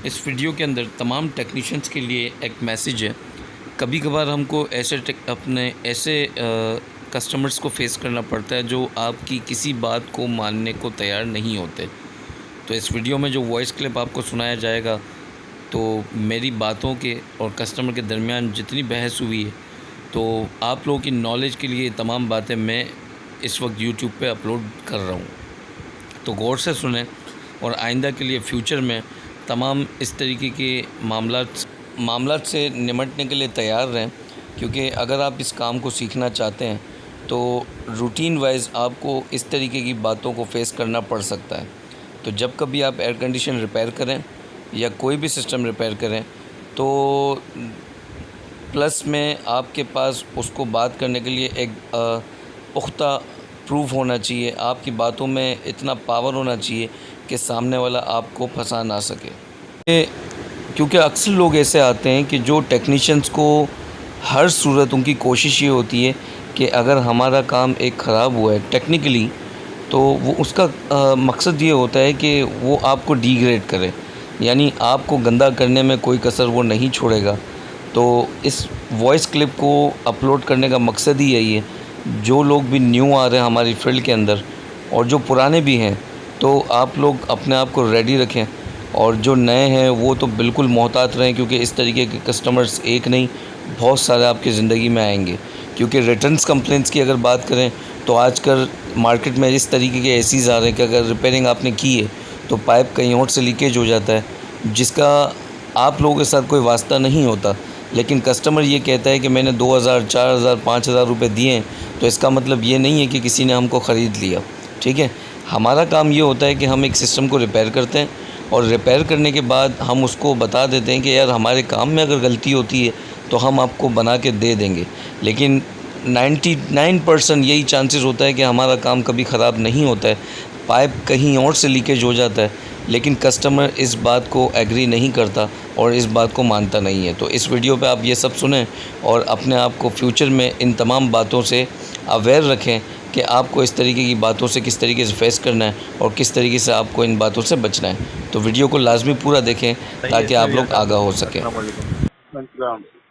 इस वीडियो के अंदर तमाम टेक्नीशियंस के लिए एक मैसेज है। कभी कभार हमको अपने ऐसे कस्टमर्स को फेस करना पड़ता है जो आपकी किसी बात को मानने को तैयार नहीं होते। तो इस वीडियो में जो वॉइस क्लिप आपको सुनाया जाएगा, तो मेरी बातों के और कस्टमर के दरमियान जितनी बहस हुई है, तो आप लोगों की नॉलेज के लिए तमाम बातें मैं इस वक्त यूट्यूब पे अपलोड कर रहा हूँ। तो गौर से सुनें और आइंदा के लिए फ्यूचर में तमाम इस तरीके के मामलात से निमटने के लिए तैयार रहें, क्योंकि अगर आप इस काम को सीखना चाहते हैं तो रूटीन वाइज आपको इस तरीके की बातों को फेस करना पड़ सकता है। तो जब कभी आप एयर कंडीशन रिपेयर करें या कोई भी सिस्टम रिपेयर करें, तो प्लस में आपके पास उसको बात करने के लिए एक पुख्ता प्रूफ होना चाहिए। आपकी बातों में इतना पावर होना चाहिए कि सामने वाला आपको फंसा ना सके। क्योंकि अक्सर लोग ऐसे आते हैं कि जो टेक्नीशियंस को हर सूरत उनकी कोशिश ये होती है कि अगर हमारा काम एक ख़राब हुआ है टेक्निकली, तो वो उसका मकसद ये होता है कि वो आपको डिग्रेड करे, यानी आपको गंदा करने में कोई कसर वो नहीं छोड़ेगा। तो इस वॉइस क्लिप को अपलोड करने का मकसद ही यही है। जो लोग भी न्यू आ रहे हैं हमारी फ़ील्ड के अंदर और जो पुराने भी हैं, तो आप लोग अपने आप को रेडी रखें, और जो नए हैं वो तो बिल्कुल मोहतात रहें, क्योंकि इस तरीके के कस्टमर्स एक नहीं बहुत सारे आपकी ज़िंदगी में आएंगे। क्योंकि रिटर्न्स कंप्लेंट्स की अगर बात करें तो आजकल मार्केट में इस तरीके के एसीज़ आ रहे हैं कि अगर रिपेयरिंग आपने की है तो पाइप कहीं और से लीकेज हो जाता है, जिसका आप लोगों के साथ कोई वास्ता नहीं होता, लेकिन कस्टमर ये कहता है कि मैंने 2000, 4000, 5000 रुपये दिए हैं, तो इसका मतलब ये नहीं है कि किसी ने हमको ख़रीद लिया। ठीक है, हमारा काम ये होता है कि हम एक सिस्टम को रिपेयर करते हैं, और रिपेयर करने के बाद हम उसको बता देते हैं कि यार हमारे काम में अगर गलती होती है तो हम आपको बना के दे देंगे। लेकिन 99% यही चांसेस होता है कि हमारा काम कभी ख़राब नहीं होता है, पाइप कहीं और से लीकेज हो जाता है, लेकिन कस्टमर इस बात को एग्री नहीं करता और इस बात को मानता नहीं है। तो इस वीडियो पे आप ये सब सुनें और अपने आप को फ्यूचर में इन तमाम बातों से अवेयर रखें कि आपको इस तरीके की बातों से किस तरीके से फेस करना है और किस तरीके से आपको इन बातों से बचना है। तो वीडियो को लाजमी पूरा देखें ताकि आप लोग आगाह हो सकें।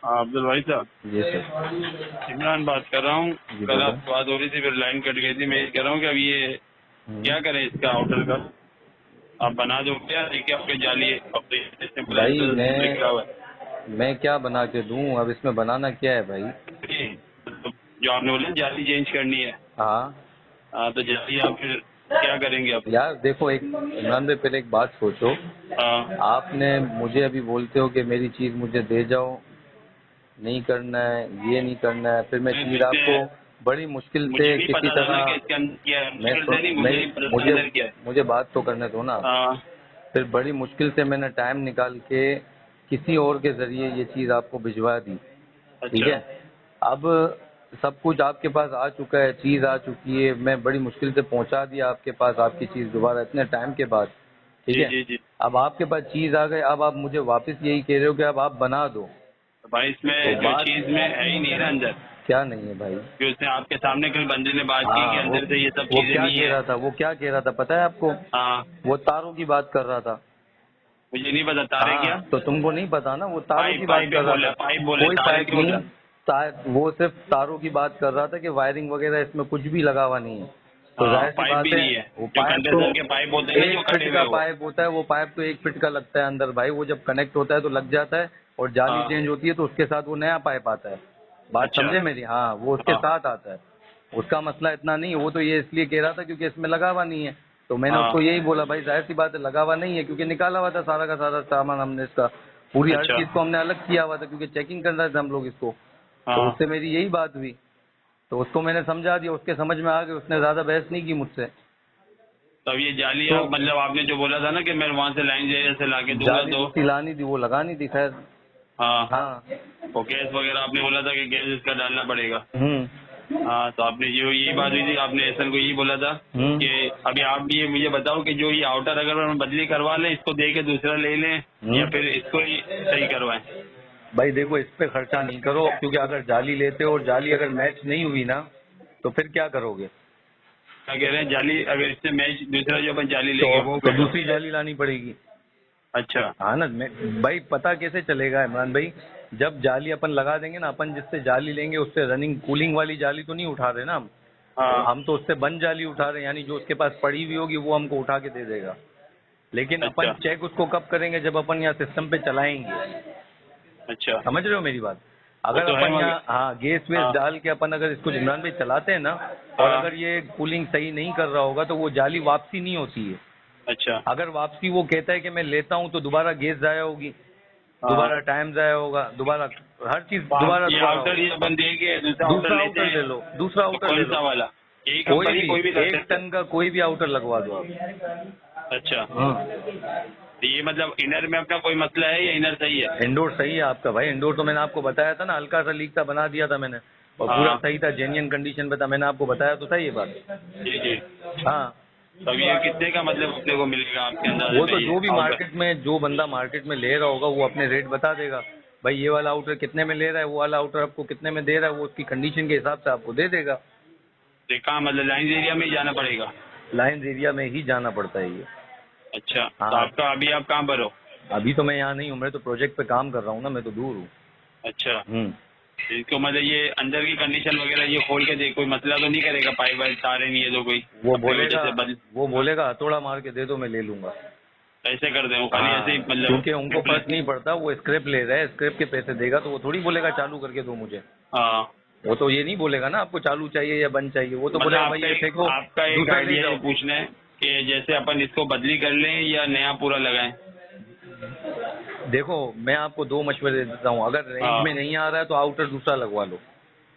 अब्दुल भाई साहब, जी सर। इमरान बात कर रहा हूँ। जी कल बोलो। आपसे बात हो रही थी, फिर लाइन कट गई थी। मैं ये कह रहा हूँ कि अब ये क्या हम्म। करें इसका आउटर का? आप बना दो क्या? देखिए आपके जाली भाई लिखा हुआ मैं क्या बना के दूं? अब इसमें बनाना क्या है भाई? है। तो जो आपने बोला जाली चेंज करनी है, हाँ हाँ, तो जाली आप फिर क्या करेंगे आप? यार देखो, एक इमरान भाई पहले एक बात सोचो। हाँ, आपने मुझे अभी बोलते हो कि मेरी चीज़ मुझे दे जाओ, नहीं करना है, ये नहीं करना है, फिर मैं मैं चीज़ फिर से आपको बड़ी मुश्किल मुझे से नहीं किसी पता था ना कि तरह। इसके अंदर क्या है। मैं मुश्किल सुन से नहीं, मुझे मैं नहीं पता इसके मुझे अंदर क्या है। मुझे बात तो करने दो ना। हाँ, फिर बड़ी मुश्किल से मैंने टाइम निकाल के किसी और के ज़रिए ये चीज़ आपको भिजवा दी। ठीक अच्छा। है, अब सब कुछ आपके पास आ चुका है, चीज़ आ चुकी है, मैं बड़ी मुश्किल से पहुंचा दिया आपके पास आपकी चीज़ दोबारा इतने टाइम के बाद। ठीक जी है, जी जी। अब आपके पास चीज़ आ गई, अब आप मुझे वापस यही कह रहे हो कि अब आप बना दो। तो भाई तो इसमें जो बात चीज में है ही नहीं ना अंदर, क्या नहीं है भाई? जो उसने आपके सामने कल बंदे ने बात की कि हाँ, अंदर से ये सब वो चीजें क्या नहीं कह है। रहा था, वो क्या कह रहा था पता है आपको? हाँ, वो तारों की बात कर रहा था। मुझे नहीं पता तारे क्या। हाँ, तो तुमको नहीं पता ना, वो तारों पाइप की बात पाइप कर रहा बोला, था। पाइप बोले, कोई तारे पाइप नहीं नहीं, बोला। वो सिर्फ तारों की बात कर रहा था कि वायरिंग वगैरह इसमें कुछ भी लगा हुआ नहीं है। तो हाँ, जाहिर सी पाइप भी बात है, नहीं है। वो जो पाइप तो कंडेंसर के पाइप होते हैं ना, जो 1 फीट कटे हुए का वो। पाइप होता है, वो पाइप तो 1 फीट का लगता है अंदर भाई। वो जब कनेक्ट होता है तो लग जाता है, और जाली हाँ, चेंज होती है तो उसके साथ वो नया पाइप आता है। बात अच्छा। समझे मेरी? हाँ, वो उसके हाँ, साथ आता है। उसका मसला इतना नहीं है। वो तो ये इसलिए कह रहा था क्योंकि इसमें लगा हुआ नहीं है। तो मैंने हाँ, उसको यही बोला, भाई जाहिर सी बात है लगा हुआ नहीं है, क्योंकि निकाला हुआ था सारा का सारा सामान हमने इसका। पूरी हर अच्छा। चीज़ को हमने अलग किया हुआ था, क्योंकि चेकिंग कर रहे थे हम लोग इसको। तो हाँ, उससे मेरी यही बात हुई, तो उसको मैंने समझा दिया, उसके समझ में आ गई, उसने ज़्यादा बहस नहीं की मुझसे। तो अब ये जाली तो आप मतलब आपने जो बोला था ना कि मैं वहां से लाइन से ला के दूंगा, जाली तो दूसरी लानी थी, वो लगानी थी, खैर। हाँ, हाँ। वो गैस वगैरह आपने बोला था कि गैस इसका डालना पड़ेगा। हम्म। हाँ, तो आपने जो यही बात हुई थी, आपने एहसन को यही बोला था कि हम्म। अभी आप भी ये मुझे बताओ कि जो ये आउटर अगर हम बदली करवा लें, इसको दे के दूसरा ले लें, या फिर हम्म। इसको ही सही करवाएं। भाई देखो, इस पे खर्चा नहीं करो, क्योंकि अगर जाली लेते हो और जाली अगर मैच नहीं हुई ना, तो फिर क्या करोगे? क्या कह रहे हैं? जाली अगर इससे मैच दूसरा जो अपन जाली तो लेंगे वो तो फिर दूसरी जाली लानी पड़ेगी। अच्छा हाँ ना, मैं भाई पता कैसे चलेगा इमरान भाई, जब जाली अपन लगा देंगे ना, अपन जिससे जाली लेंगे उससे रनिंग कूलिंग वाली जाली तो नहीं उठा रहे ना हम। हाँ हम तो उससे बंद जाली उठा रहे हैं, यानी जो उसके पास पड़ी हुई होगी वो हमको उठा के दे देगा। लेकिन अपन अच्छा चेक उसको कब करेंगे, जब अपन यहाँ सिस्टम पे चलाएंगे। अच्छा समझ रहे हो मेरी बात? अगर तो है अपन मगर- यहाँ हाँ गैस वेस हाँ। डाल के अपन अगर इसको इमरान भाई चलाते हैं ना, और हाँ। अगर ये कूलिंग सही नहीं कर रहा होगा तो वो जाली वापसी नहीं होती है। अच्छा अगर वापसी वो कहता है कि मैं लेता हूँ तो दोबारा गैस जाया होगी, हाँ। दोबारा टाइम जाया होगा, दोबारा हर चीज तो आप दोबारा ये दोबारा आउटर ये होगा। अपन देके दूसरा दूसरा लेते आउटर हैं, ले लो, दूसरा तो आउटर कौन ले सा लो, वाला? यही कोई कंपनी कोई भी भी कर 1 सकते टन का कोई भी आउटर लगवा दो आप। हैं? अच्छा हाँ तो ये मतलब इनर में अपना कोई मसला है या इनर सही है? इंडोर सही है आपका भाई, इंडोर तो मैंने आपको बताया था ना, हल्का सा लीक था, बना दिया था मैंने, और हाँ। पूरा सही था, जेन्युइन कंडीशन पे था, मैंने आपको बताया तो था ये बात। जी जी। हाँ तो अब ये कितने का मतलब अपने को मिलेगा आपके अंदाजे वो में तो ये जो भी outer? मार्केट में, जो बंदा मार्केट में ले रहा होगा वो अपने रेट बता देगा। भाई ये वाला आउटर कितने में ले रहा है, वो वाला आउटर आपको कितने में दे रहा है, वो उसकी कंडीशन के हिसाब से आपको दे देगा। तो कहाँ मतलब लाइन एरिया में ही जाना पड़ेगा? लाइन्स एरिया में ही जाना पड़ता है ये। अच्छा तो हाँ। आपका अभी आप कहाँ पर हो? अभी तो मैं यहाँ नहीं हूँ, मैं तो प्रोजेक्ट पे काम कर रहा हूँ ना, मैं तो दूर हूँ। अच्छा इसको मतलब ये अंदर की कंडीशन वगैरह ये खोल के देख, कोई मसला तो नहीं करेगा? पाइप वाइप तारे नहीं है तो कोई वो अपनी वजह बोलेगा से बदल वो बोलेगा हथौड़ा मार के दे दो मैं ले लूंगा। ऐसे कर दे वो खाली हाँ, ऐसे ही मतलब क्योंकि उनको फर्क नहीं पड़ता, वो स्क्रैप ले रहा है, स्क्रैप के पैसे देगा तो वो थोड़ी बोलेगा चालू करके दो मुझे। हाँ वो तो ये नहीं बोलेगा ना आपको चालू चाहिए या बंद चाहिए, वो तो मतलब बोलेगा भाई ये फेंको, आपका एक दूसरा ले आइडिया ये जाओ। पूछना है कि जैसे अपन इसको बदली कर लें या नया पूरा लगाएं? देखो मैं आपको 2 मशवरे दे देता हूँ, अगर रेंज हाँ। में नहीं आ रहा है तो आउटर दूसरा लगवा लो।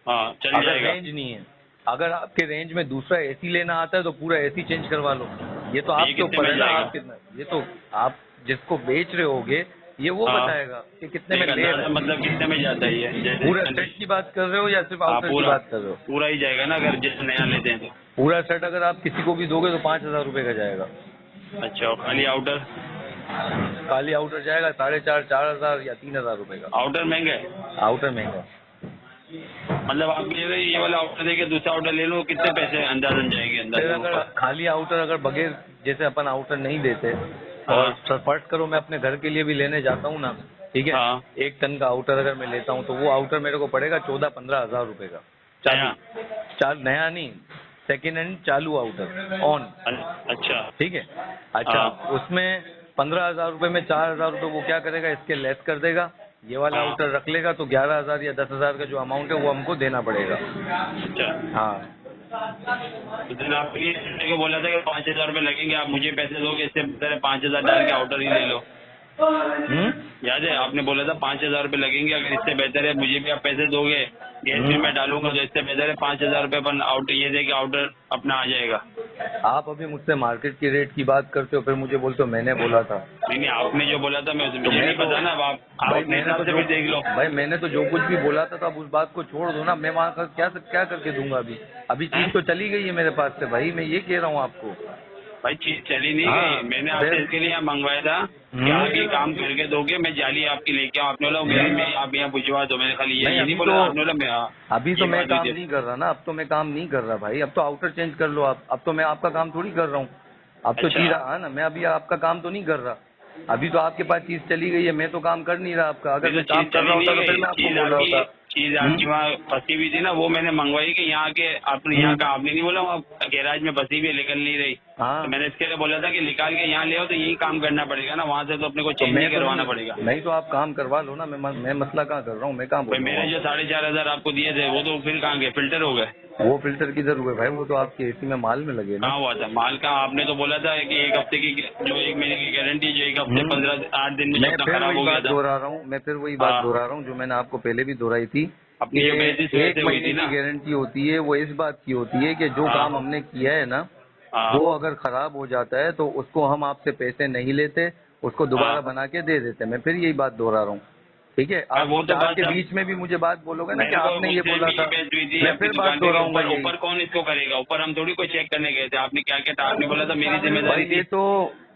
हाँ चल अगर जाएगा। रेंज नहीं है, अगर आपके रेंज में दूसरा एसी लेना आता है तो पूरा एसी चेंज करवा लो। ये तो ये आपके कितने ऊपर में है ना, जाएगा? आप कितना, ये तो आप जिसको बेच रहे होगे ये वो हाँ। बताएगा कि कितने में एक ले रहे अंदाजा हैं। मतलब कितने में जाता है ये? जैसे पूरा सेट की बात कर रहे हो या सिर्फ हाँ, आउटर की बात कर रहे हो? पूरा ही जाएगा ना अगर जैसे नया लेते हैं तो? पूरा सेट अगर आप किसी को भी दोगे तो 5,000 रुपये का जाएगा। अच्छा और खाली आउटर? खाली आउटर जाएगा 4,500, 4,000 या 3,000 रुपये का। आउटर महंगा है? आउटर महंगा। मतलब आप ये वाला आउटर देके दूसरा आउटर ले लो, कितने पैसे अंदाजन जाएंगे फिर अंदाजन अगर ऊपर? खाली आउटर अगर बगैर, जैसे अपन आउटर नहीं देते हाँ। और फर्स्ट करो मैं अपने घर के लिए भी लेने जाता हूँ ना, ठीक है, हाँ। 1 टन का आउटर अगर मैं लेता हूँ तो वो आउटर मेरे को पड़ेगा 14-15 हजार रुपए का। चालू नया नहीं, सेकेंड हैंड चालू आउटर ऑन। अच्छा ठीक है। अच्छा हाँ। उसमें 15,000 रुपये में 4,000 रुपये वो क्या करेगा, इसके लेस कर देगा, ये वाला हाँ। आउटर रख लेगा तो 11,000 या 10,000 का जो अमाउंट है वो हमको देना पड़ेगा। अच्छा हाँ तो दिन आपके लिए मेरे को बोला था कि 5,000 रुपये लगेंगे, आप मुझे पैसे दोगे, इससे बेहतर 5,000 डाल के आउटर ही ले लो। याद है आपने बोला था 5,000 रुपये लगेंगे, अगर इससे बेहतर है मुझे भी आप पैसे दोगे, गैस भी मैं डालूंगा, तो इससे बेहतर है 5,000 रुपये अपन आउटर ये दे के आउटर अपना आ जाएगा। आप अभी मुझसे मार्केट की रेट की बात करते हो, फिर मुझे बोलते हो मैंने बोला था। नहीं आपने जो बोला था मैं मुझे नहीं पता ना, अब आप भाई अपने मैंने हिसाब तो से भी देख लो। भाई मैंने तो जो कुछ भी बोला था तो आप उस बात को छोड़ दो ना, मैं वहाँ का क्या करके दूंगा अभी चीज तो चली गई है मेरे पास से भाई, मैं ये कह रहा हूँ आपको। भाई चीज चली नहीं हाँ, गई, मैंने आपसे इसके लिए यहाँ मंगवाया था कि आप ये काम करके दोगे, मैं जाली आपकी लेके आऊँ, आपने बोला मेरी में आप यहाँ भिजवा दो, मैंने खाली ये नहीं बोला, आपने बोला मैं अभी तो मैं काम नहीं कर रहा ना, अब तो मैं काम नहीं कर रहा भाई, अब तो आउटर चेंज कर लो आप, अब तो मैं आपका काम थोड़ी कर रहा हूँ, अब तो अच्छा। चीज हाँ ना, मैं अभी आपका काम तो नहीं कर रहा, अभी तो आपके पास चीज चली गई है, मैं तो काम कर नहीं रहा आपका, अगर मैं काम कर रहा होता तो फिर मैं आपको बोल रहा होता। चीज आपकी वहाँ फंसी हुई थी ना, वो मैंने मंगवाई कि यहाँ के आपने यहाँ का, आपने नहीं बोला वहाँ गैराज में फंसी हुई है निकल नहीं रही, हाँ तो मैंने इसके लिए बोला था कि निकाल के यहाँ ले आओ, तो यही काम करना पड़ेगा ना, वहाँ से तो अपने को चेंज नहीं करवाना पड़ेगा। नहीं तो आप काम करवा लो ना, मैं मसला कहाँ कर रहा हूँ, मैं कहाँ बोल रहा मैंने हूँ। जो 4,500 आपको दिए थे वो तो फिर कहाँ गए, फिल्टर हो गए? वो फिल्टर किधर हुए भाई, वो तो आपके एसी में माल में लगे ना। कहाँ हुआ था माल का? आपने तो बोला था कि 1 हफ्ते की, जो 1 महीने की गारंटी, जो 1 हफ्ते 8 दिन में मैं जब फिर खराब वही हो गया बात था। दोहरा रहा हूँ, मैं फिर वही बात हाँ। दोहरा रहा हूँ जो मैंने आपको पहले भी दोहराई थी। अपनी जो बेसिस एक वैसे हुई महीने थी की ना। गारंटी होती है, वो इस बात की होती है कि जो हाँ। काम हमने किया है ना, हाँ। वो अगर खराब हो जाता है तो उसको हम आपसे पैसे नहीं लेते, उसको दोबारा हाँ। बना के दे देते। मैं फिर यही बात दोहरा रहा हूँ, ठीक है। आप वो तो चार बात के सब- बीच में भी मुझे बात बोलोगे ना कि मेरे को आपने ये मुझसे बोला भी था, बेच हुई थी मैं आपकी फिर बात दुकान पे, दोहराऊंगा ऊपर यही। ऊपर कौन इसको करेगा? ऊपर हम थोड़ी कोई चेक करने गए थे, आपने क्या क्या था, आपने बोला था मेरी जिम्मेदारी भाई थी। ये तो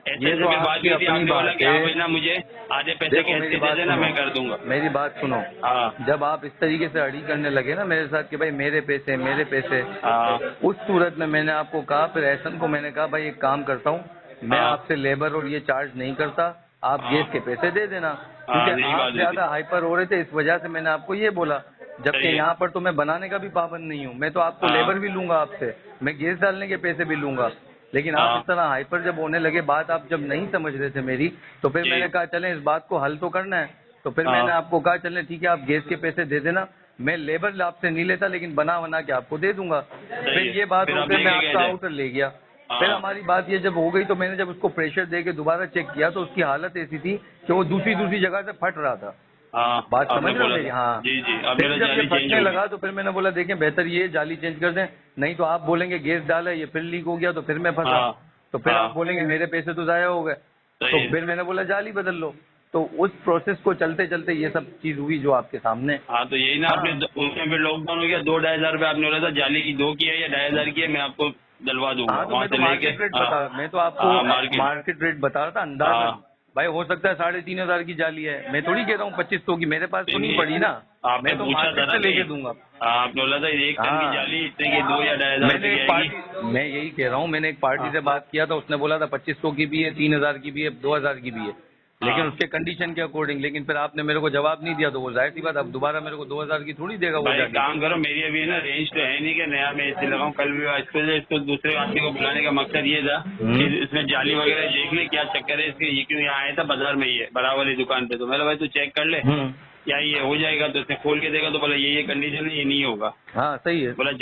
बात आपकी हुई थी, अपनी आपने बोला बात कि आप है। ना मुझे आधे पैसे देखो कैश मेरी के बात दे देना, मैं कर दूंगा। मेरी बात सुनो, हाँ जब आप इस तरीके से अड़ी करने लगे ना मेरे साथ कि भाई मेरे पैसे मेरे पैसे, हाँ उस सूरत में मैंने आपको कहा, फिर एहसन को मैंने कहा भाई एक काम करता हूँ, मैं हाँ। आपसे लेबर और ये चार्ज नहीं करता, आप हाँ। गैस के पैसे दे देना, क्योंकि यही आप बात ज्यादा हाइपर हो रहे थे, इस वजह से मैंने आपको ये बोला। सही जबकि है। यहाँ पर तो मैं बनाने का भी पाबंद नहीं हूँ, मैं तो आपको हाँ। लेबर भी लूंगा आपसे, मैं गैस डालने के पैसे भी लूंगा। लेकिन आप हाँ। इस तरह हाइपर जब होने लगे, बात आप जब नहीं समझ रहे थे मेरी, तो फिर जी। मैंने कहा चलें इस बात को हल तो करना है। तो फिर हाँ। मैंने आपको कहा चलें ठीक है, आप गैस के पैसे दे देना, मैं लेबर आपसे नहीं लेता, लेकिन बना बना के आपको दे दूंगा। सही फिर है। ये बात फिर हो आप गई, मैं लेके गए आपका थे? आउटर ले गया। हाँ। फिर हमारी बात ये जब हो गई, तो मैंने जब उसको प्रेशर दे के दोबारा चेक किया, तो उसकी हालत ऐसी थी कि वो दूसरी जगह से फट रहा था। हाँ, बात आपने समझ रहे हो बोला मेरी? था। हाँ। जी जी, अब फिर मेरा जब ये जाली चेंज फटने होगी। लगा, तो फिर मैंने बोला देखें बेहतर ये जाली चेंज कर दें, नहीं तो आप बोलेंगे गैस डाला, ये फिर लीक हो गया, तो फिर मैं फंसा। हाँ। तो फिर हाँ। आप बोलेंगे मेरे पैसे तो ज़ाया हो गए। सही तो है। फिर मैंने बोला जाली बदल लो। तो उस प्रोसेस को चलते चलते ये सब चीज़ हुई जो आपके सामने। हाँ, तो यही ना, हाँ। आपने उसमें फिर लॉकडाउन हो गया, 2-2.5 हजार रुपये आपने बोला था जाली की 2 की है या 2.5 की है, मैं आपको डलवा दूंगा हाँ, तो वहाँ मैं तो से लेके। मार्केट रेट हाँ। बता, मैं तो आपको हाँ, मार्केट रेट बता रहा था अंदाजन। हाँ। भाई हो सकता है 3,500 की जाली है, मैं थोड़ी कह रहा हूँ 2500 की, मेरे पास तो नहीं पड़ी ना, आपने मैं तो पूछा था मार्केट ना से कि लेके दूंगा। हाँ, आपने बोला था 1 टन की हाँ। जाली इतने की 2 या 2.5 हजार मैंने की एक आएगी। पार्टी, मैं यही कह रहा हूँ, मैंने एक पार्टी हाँ। से बात किया था, उसने बोला था 2500 की भी है, 3,000 की भी है, 2,000 की भी है, लेकिन हाँ। उसके कंडीशन के अकॉर्डिंग। लेकिन फिर आपने मेरे को जवाब नहीं दिया, तो वो जाहिर सी बात, अब दोबारा मेरे को 2,000 की थोड़ी देगा वो भाई जाली। काम करो, मेरी अभी ना रेंज तो है नहीं कि नया मैं एसी लगाऊं। कल भी इसको दूसरे आदमी को बुलाने का मकसद ये था कि इसमें जाली वगैरह देख ले क्या चक्कर है इसके, ये क्यों यहाँ आया था बाजार में, ये बराबर वाली दुकान पे। तो मैंने भाई तू चेक कर ले क्या ये हो जाएगा, तो उसने खोल के देखा तो बोला ये कंडीशन है, ये नहीं होगा। हाँ सही है। बोला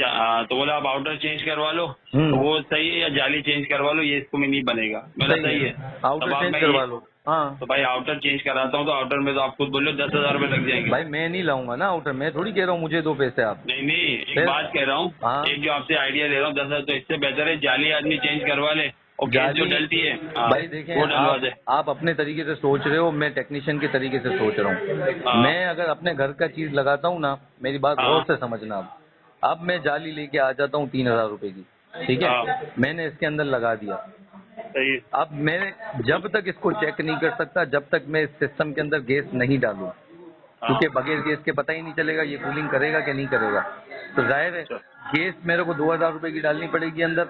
तो बोला आप आउटर चेंज करवा लो, हम्म। तो वो सही है, या जाली चेंज करवा लो, ये इसको में नहीं बनेगा। बोला सही है, आउटर तब आप चेंज मैं करवा लो। हाँ तो भाई आउटर चेंज कराता हूँ, तो आउटर में तो आप खुद बोलो 10,000 रुपये लग जाएंगे। भाई मैं नहीं लाऊंगा ना आउटर, मैं थोड़ी कह रहा हूँ मुझे दो पैसे आप। नहीं, एक फिर? बात कह रहा हूँ, हाँ। एक जो आपसे आइडिया ले रहा हूँ 10,000, तो इससे बेहतर है जाली आदमी चेंज करवा ले और गैस जो डलती है भाई देखें, वो डलवा दे। आप अपने तरीके से सोच रहे हो, मैं टेक्नीशियन के तरीके से सोच रहा हूँ। हाँ। मैं अगर अपने घर का चीज लगाता हूँ ना, मेरी बात हाँ। गौर से समझना। अब मैं जाली लेके आ जाता हूँ 3,000 रुपए की, ठीक है, हाँ। मैंने इसके अंदर लगा दिया। सही है। अब मैं जब तक इसको चेक नहीं कर सकता, जब तक मैं इस सिस्टम के अंदर गैस नहीं डालूं, क्योंकि बगैर गैस के पता ही नहीं चलेगा ये कूलिंग करेगा कि नहीं करेगा। तो जाहिर है गैस मेरे को 2,000 रुपए की डालनी पड़ेगी अंदर,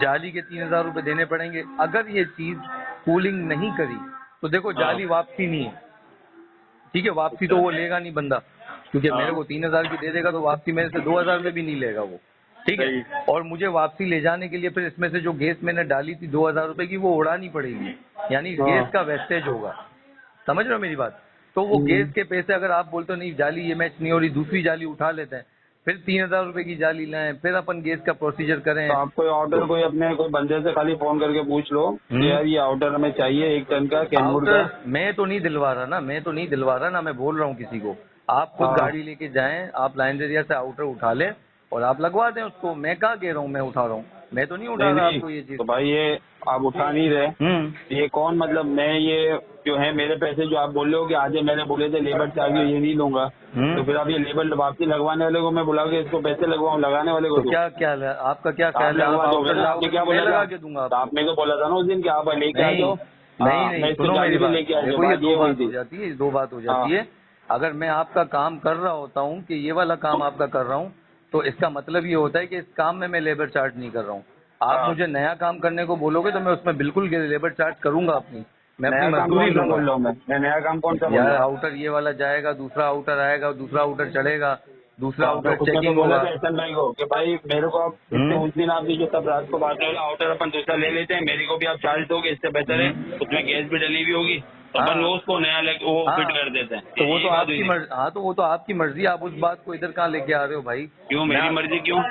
जाली के 3,000 रुपए देने पड़ेंगे। अगर ये चीज कूलिंग नहीं करी तो देखो जाली वापसी नहीं है, ठीक है, वापसी तो वो लेगा नहीं बंदा, क्योंकि मेरे को 3,000 की दे देगा तो वापसी मेरे से 2,000 में भी नहीं लेगा वो, ठीक है। और मुझे वापसी ले जाने के लिए फिर इसमें से जो गैस मैंने डाली थी 2,000 रुपए की, वो उड़ानी पड़ेगी, यानी गैस का वेस्टेज होगा। समझ रहे हो मेरी बात? तो वो गैस के पैसे अगर आप बोलते हो नहीं जाली ये मैच नहीं हो रही, दूसरी जाली उठा लेते हैं, फिर 3,000 रुपए की जाली लाएं, फिर अपन गैस का प्रोसीजर करें। तो आप कोई ऑर्डर कोई अपने कोई बंदे से खाली फोन करके पूछ लो कि यार ये आउटर हमें चाहिए 1 टन का कैनवुड का। मैं तो नहीं दिलवा रहा ना, मैं तो नहीं दिलवा रहा ना, मैं बोल रहा हूँ किसी को, आप खुद गाड़ी लेके जाएं, आप लाइन एरिया से आउटर उठा लें और आप लगवा दें उसको। मैं कहाँ कह रहा हूँ मैं उठा रहा हूँ, मैं तो नहीं उठा रहा आपको ये चीज। तो भाई ये आप उठा नहीं रहे, ये कौन, मतलब मैं ये जो है मेरे पैसे जो आप बोल रहे हो कि आज मैंने बोले थे लेबर चाहिए ये नहीं लूंगा, तो फिर आप ये लेबर वापसी लगवाने वाले को मैं बुला के इसको पैसे लगवाऊँ, लगाने वाले को तो क्या ख्याल है आपका, क्या ख्याल है? आपने क्या बोला लगा के दूंगा। आपने मेरे को बोला था ना उस दिन कि आप लेके आ जाओ। नहीं, सुनो मेरी बात, देखो ये दो बात हो थी। जाती है, दो बात हो जाती है। अगर मैं आपका काम कर रहा होता हूँ कि ये वाला काम आपका कर रहा हूँ, तो इसका मतलब ये होता है कि इस काम में मैं लेबर चार्ज नहीं कर रहा हूँ। आप मुझे नया काम करने को बोलोगे तो मैं उसमें बिल्कुल लेबर चार्ज करूंगा अपनी, मैं अपनी मजदूरी लूंगा। मैं नया काम कौन सा यार आउटर ये वाला जाएगा, दूसरा आउटर आएगा, दूसरा आउटर चढ़ेगा, दूसरा आउटर चेकिंग होगा। एहसन भाई को कि भाई मेरे को आप उस दिन आप जो तब रात को बात करेगा आउटर अपन दूसरा ले लेते हैं, मेरे को भी आप चार्ज दोगे, इससे बेहतर है उसमें गैस भी डली हुई होगी, तो अपन वो उसको नया वो फिट कर देते हैं। तो वो तो आपकी मर्जी, हाँ तो वो तो आपकी मर्जी, आप उस बात को इधर कहाँ लेके आ रहे हो भाई? क्यों मेरी मर्जी क्यों?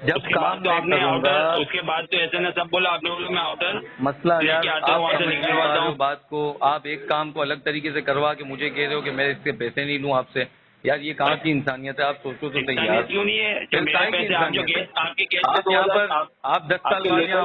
जब काम तो आपने आउटर, उसके बाद तो ऐसा ना सब बोला आपने, बोला मैं आउटर मसला यार, आता हूँ वहाँ से निकलवाता हूँ बात को। आप एक काम को अलग तरीके से करवा के मुझे कह रहे हो कि मैं इसके पैसे नहीं लूँ आपसे। यार ये कहाँ की इंसानियत है? आप सोचो तो सही यार, क्यों नहीं है? मेरे पैसे आप जो गैस आपके गैस आप यहाँ पर आप 10 साल बाद यहाँ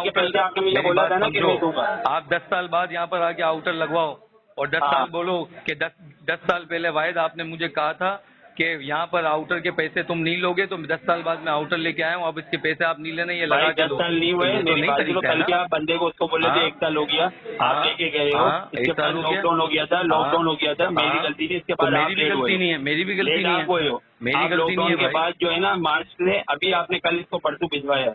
आप 10 साल बाद यहाँ पर आके आउटर लगवाओ और 10 साल बोलो कि 10 साल पहले वाहिद आपने मुझे कहा था कि यहाँ पर आउटर के पैसे तुम नहीं लोगे, तो 10 साल बाद मैं आउटर लेके आया हूँ, अब इसके पैसे आप नहीं लेना, ये लगा के 10 साल नहीं हुए, तो नहीं तरीका है ना। बंदे को उसको बोले थे 1 साल हो गया, आप लेके गए हो, इसके बाद लॉकडाउन हो गया था, मेरी गलती नहीं, इसके बाद मेरी भी गलती नहीं है, मेरी भी गलती नहीं है, मेरी गलती नहीं है। के बाद जो है ना मार्च में अभी आपने कल इसको परसों भिजवाया,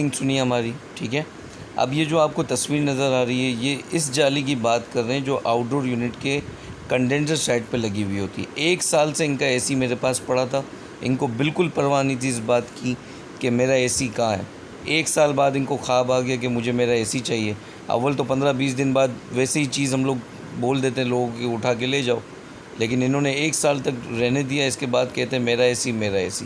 बातचीत सुनिए हमारी, ठीक है। अब ये जो आपको तस्वीर नज़र आ रही है, ये इस जाली की बात कर रहे हैं जो आउटडोर यूनिट के कंडेंसर साइड पे लगी हुई होती है। 1 साल से इनका एसी मेरे पास पड़ा था, इनको बिल्कुल परवाह नहीं थी इस बात की कि मेरा एसी कहाँ है। 1 साल बाद इनको ख्वाब आ गया कि मुझे मेरा एसी चाहिए। अव्वल तो 15-20 दिन बाद वैसे ही चीज़ हम लोग बोल देते हैं लोगों की, उठा के ले जाओ, लेकिन इन्होंने 1 साल तक रहने दिया। इसके बाद कहते हैं मेरा एसी मेरा एसी।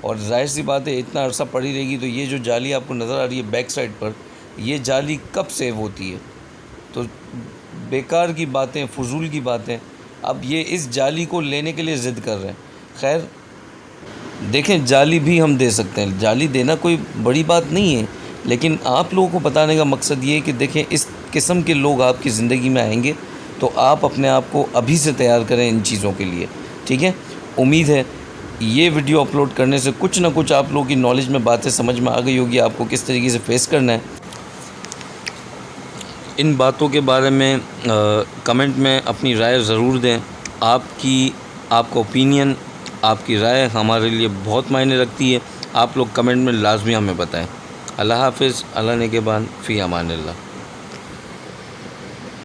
और जाहिर सी बात है इतना अरसा पड़ी रहेगी तो ये जो जाली आपको नज़र आ रही है बैक साइड पर, ये जाली कब सेव होती है? तो बेकार की बातें, फजूल की बातें। अब ये इस जाली को लेने के लिए ज़िद कर रहे हैं। खैर देखें, जाली भी हम दे सकते हैं, जाली देना कोई बड़ी बात नहीं है, लेकिन आप लोगों को बताने का मकसद ये है कि देखें इस किस्म के लोग आपकी ज़िंदगी में आएंगे तो आप अपने आप को अभी से तैयार करें इन चीज़ों के लिए, ठीक है। उम्मीद है ये वीडियो अपलोड करने से कुछ ना कुछ आप लोगों की नॉलेज में बातें समझ में आ गई होगी, आपको किस तरीके से फेस करना है। इन बातों के बारे में कमेंट में अपनी राय ज़रूर दें। आपका ओपिनियन, आपकी राय हमारे लिए बहुत मायने रखती है। आप लोग कमेंट में लाजमी हमें बताएं। अल्लाह हाफ़िज़, अल्लाह निगहबान, फ़ी अमानिल्लाह।